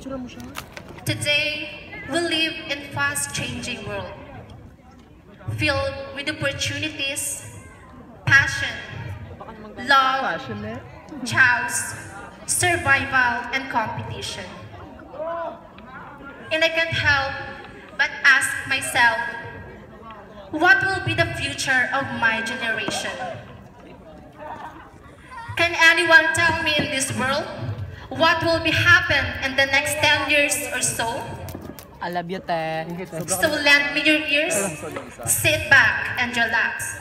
Today, we live in a fast-changing world, filled with opportunities, passion, love, choice, survival, and competition. And I can't help but ask myself, what will be the future of my generation? Can anyone tell me in this world what will be happen in the next 10 years or so? I love you, te. So lend me your ears, sit back and relax.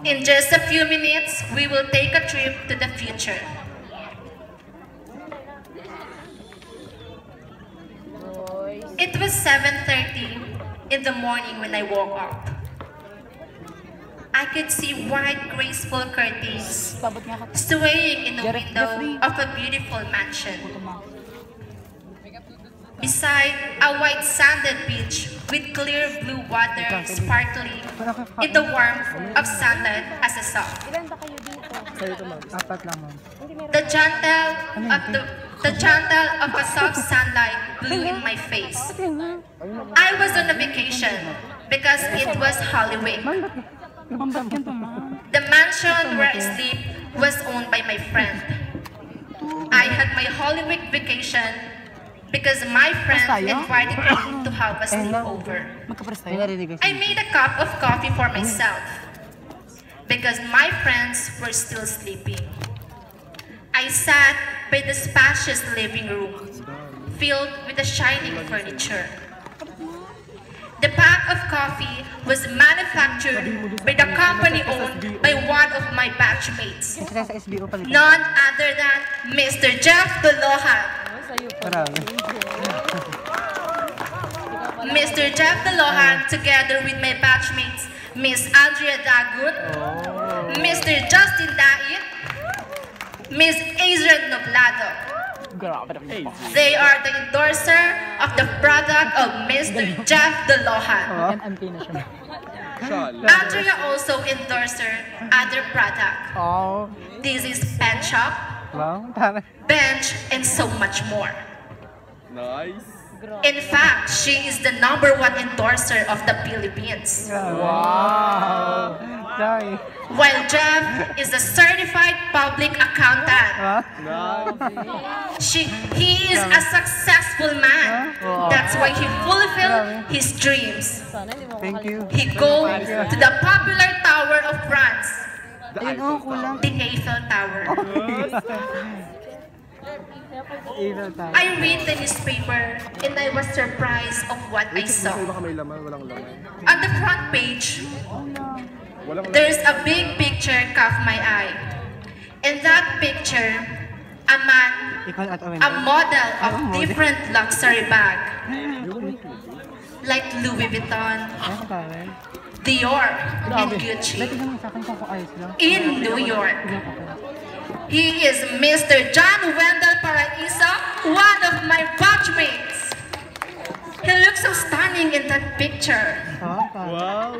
In just a few minutes, we will take a trip to the future. It was 7:30 in the morning when I woke up. I could see white, graceful curtains swaying in the window of a beautiful mansion. Beside a white sanded beach with clear blue water sparkling in the warmth of sunlight as I saw. The gentle of a soft sunlight blew in my face. I was on a vacation because it was Holy Week. The mansion where I sleep was owned by my friend. I had my Holy Week vacation because my friend invited me to have a sleepover. I made a cup of coffee for myself because my friends were still sleeping. I sat by the spacious living room filled with the shining furniture. The pack of coffee was manufactured by the company owned by one of my batchmates, none other than Mr. Jeff Dolohan. Mr. Jeff Dolohan, together with my batchmates, Miss Andrea Dagut, Mr. Justin Dait, Miss Adrian Noblado. They are the endorser of the product of Mr. Jeff Dolohan. Andrea also endorser other product. This is Pen Shop, Bench, and so much more. Nice. In fact, she is the #1 endorser of the Philippines. Wow! While Jeff is a certified public accountant. He is a successful man. That's why he fulfilled his dreams. Thank you. He goes to the popular Tower of France, the Eiffel Tower. I read the newspaper and I was surprised of what I saw. On the front page, there's a big picture caught my eye. In that picture, a man, a model of different luxury bag, like Louis Vuitton, Dior, and Gucci, in New York. He is Mr. John Wendell Paraiso, one of my batchmates. He looks so stunning in that picture. Wow.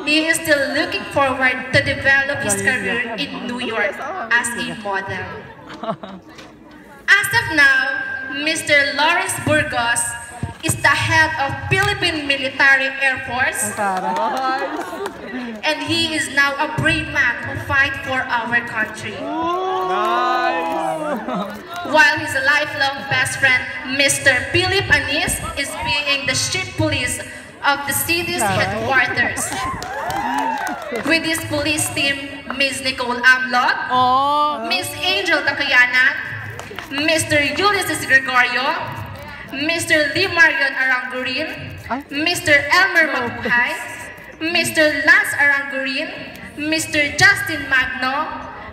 He is still looking forward to develop his career in New York as a model. As of now, Mr. Lawrence Burgos is the head of Philippine Military Air Force, and he is now a brave man who fights for our country. While his lifelong best friend, Mr. Philip Anis, is being the chief police of the city's headquarters. With his police team, Ms. Nicole Amlot, Ms. Angel Dacayanan, Mr. Ulysses Gregorio, Mr. Lee Marion Arangurin, Mr. Elmer Mabuhay, Mr. Lance Arangurin, Mr. Justin Magno,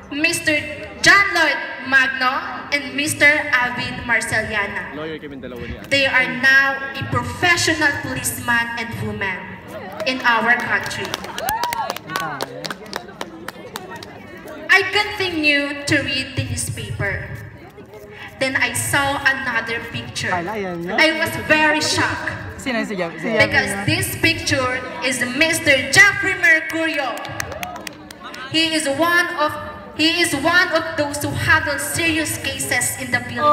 Mr. John Lloyd Magno, and Mr. Avin Marceliana. They are now a professional policeman and woman in our country. I continued to read the newspaper. Then I saw another picture. I was very shocked because this picture is Mr. Jeffrey Mercurio. He is one of He is one of those who handle serious cases in the Philippines.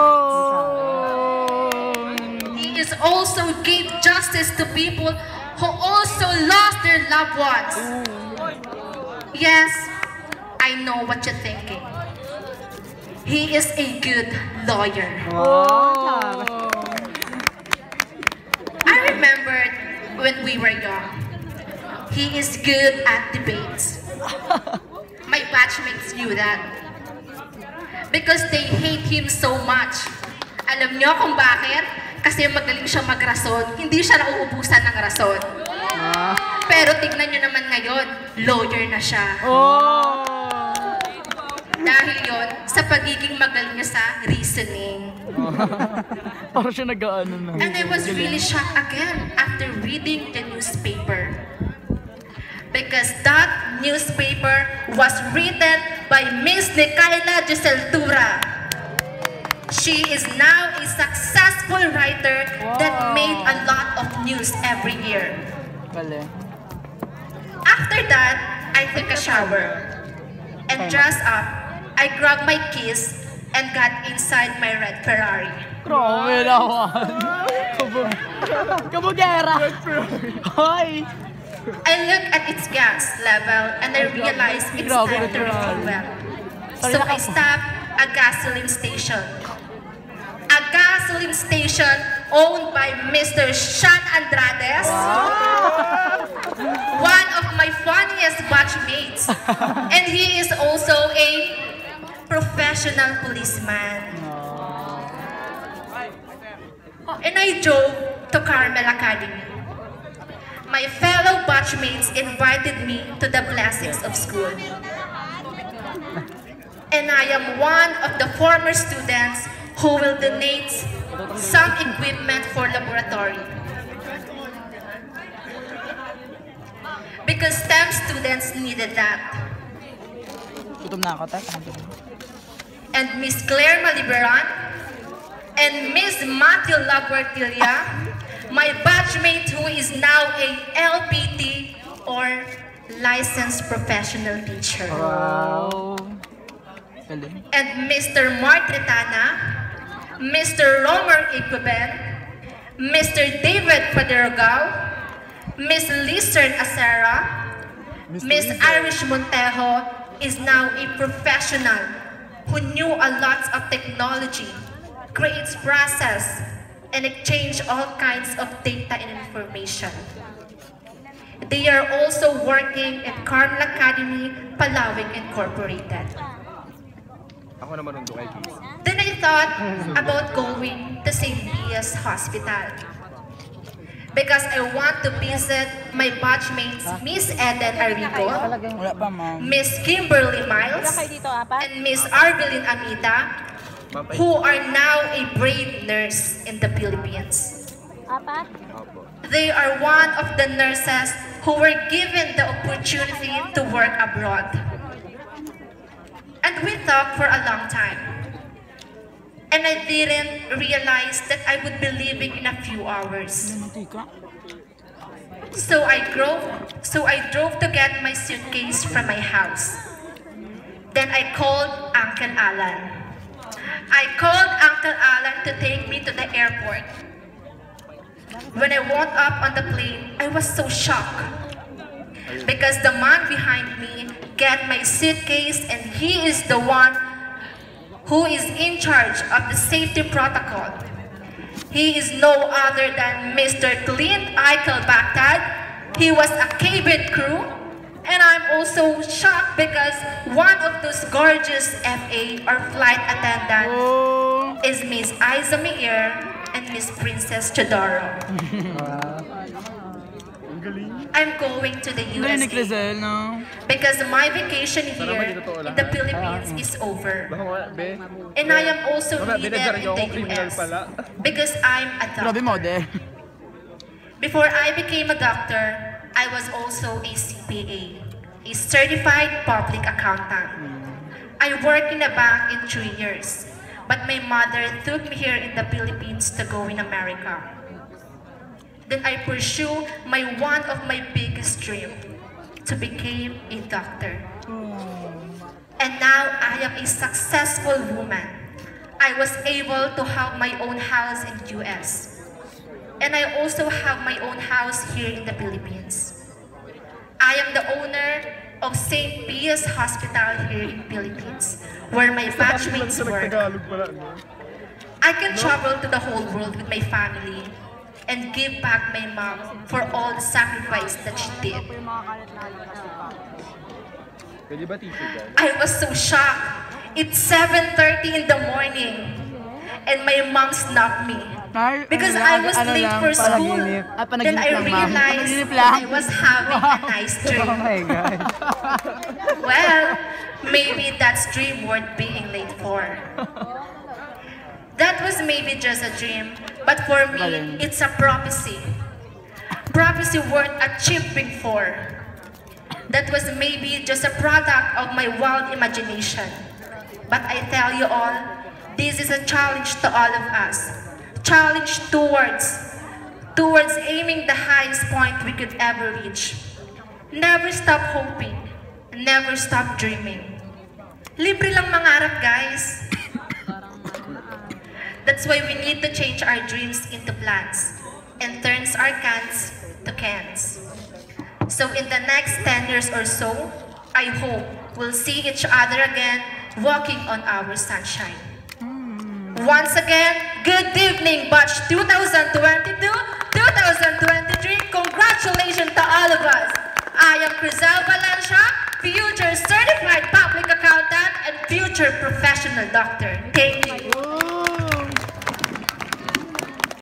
He is also gave justice to people who also lost their loved ones. Yes, I know what you're thinking. He is a good lawyer. I remembered when we were young. He is good at debates. My batchmates knew that. Because they hate him so much. Alam nyo kung bakit? Kasi magaling siya magrason, hindi siya nauubusan ng rason. Pero tignan nyo naman ngayon, lawyer na siya. Dahil yon sa pagiging magaling niya sa reasoning. Parang siya nag-ano na. And I was really shocked again after reading the newspaper. Because that newspaper was written by Miss Nicaila Giseltura. She is now a successful writer that made a lot of news every year. After that, I took a shower and dressed up. I grabbed my keys and got inside my red Ferrari. Grabe naman. Kabugera. Hoy. I looked at its gas level and I realized it's time to refuel. So I stopped a gasoline station. A gasoline station owned by Mr. Sean Andrades, one of my funniest batchmates. And he is also a professional policeman. And I drove to Carmel Academy. My fellow batchmates invited me to the blessings of school. And I am one of the former students who will donate some equipment for laboratory. Because STEM students needed that. Gutom na ako, tay. And Miss Claire Maliberan and Miss Matthew Laguartilla, my batchmate who is now a LPT or licensed professional teacher. Wow. And Mr. Mark Tretana, Mr. Romer Iqueben, Mr. David Paderogao, Miss Lizard Acera, Miss Irish Montejo is now a professional who knew a lot of technology, creates process, and exchange all kinds of data and information. They are also working at Carmel Academy, Palawig Incorporated. Ako naman nung kay Keys. Then I thought about going to St. Pius Hospital. Because I want to visit my batchmates, Miss Eden Arrigo, Wala pa, ma'am. Miss Kimberly Miles, and Miss Arvelyn Amita, who are now a brave nurse in the Philippines. They are one of the nurses who were given the opportunity to work abroad. And we talked for a long time. And I didn't realize that I would be leaving in a few hours. So I drove to get my suitcase from my house. Then I called Uncle Alan. I called Uncle Alan to take me to the airport. When I walked up on the plane, I was so shocked. Because the man behind me got my suitcase and he is the one who is in charge of the safety protocol. He is no other than Mr. Clint Eichel Baghdad. He was a cabin crew. And I'm also shocked because one of those gorgeous FA or flight attendants is Miss Isa Meir and Miss Princess Chodoro. I'm going to the USA because my vacation here in the Philippines is over. And I am also needed in the US because I'm a doctor. Before I became a doctor, I was also a CPA, a certified public accountant. I worked in a bank in 3 years, but my mother took me here in the Philippines to go in America. Then I pursued one of my biggest dreams, to become a doctor. And now I am a successful woman. I was able to have my own house in the US. And I also have my own house here in the Philippines. I am the owner of St. Pius Hospital here in Philippines, where my batchmates work. I can travel to the whole world with my family and give back my mom for all the sacrifice that she did. Pwede ba t-shirt yan? I was so shocked. It's 7:30 in the morning and my mom snapped me because I was late for school. Then I realized that I was having a nice dream. Oh my God. Well, maybe that's dream worth being late for. That was maybe just a dream, but for me, it's a prophecy. Prophecy worth achieving for. That was maybe just a product of my wild imagination. But I tell you all, this is a challenge to all of us. Challenge towards aiming the highest point we could ever reach. Never stop hoping. Never stop dreaming. Libre lang mangarap, guys. That's why we need to change our dreams into plans and turns our cans to cans. So in the next 10 years or so, I hope we'll see each other again walking on our sunshine. Once again, good evening, batch 2022-2023. Congratulations to all of us. I am Crisel Valencia, future certified public accountant and future professional doctor.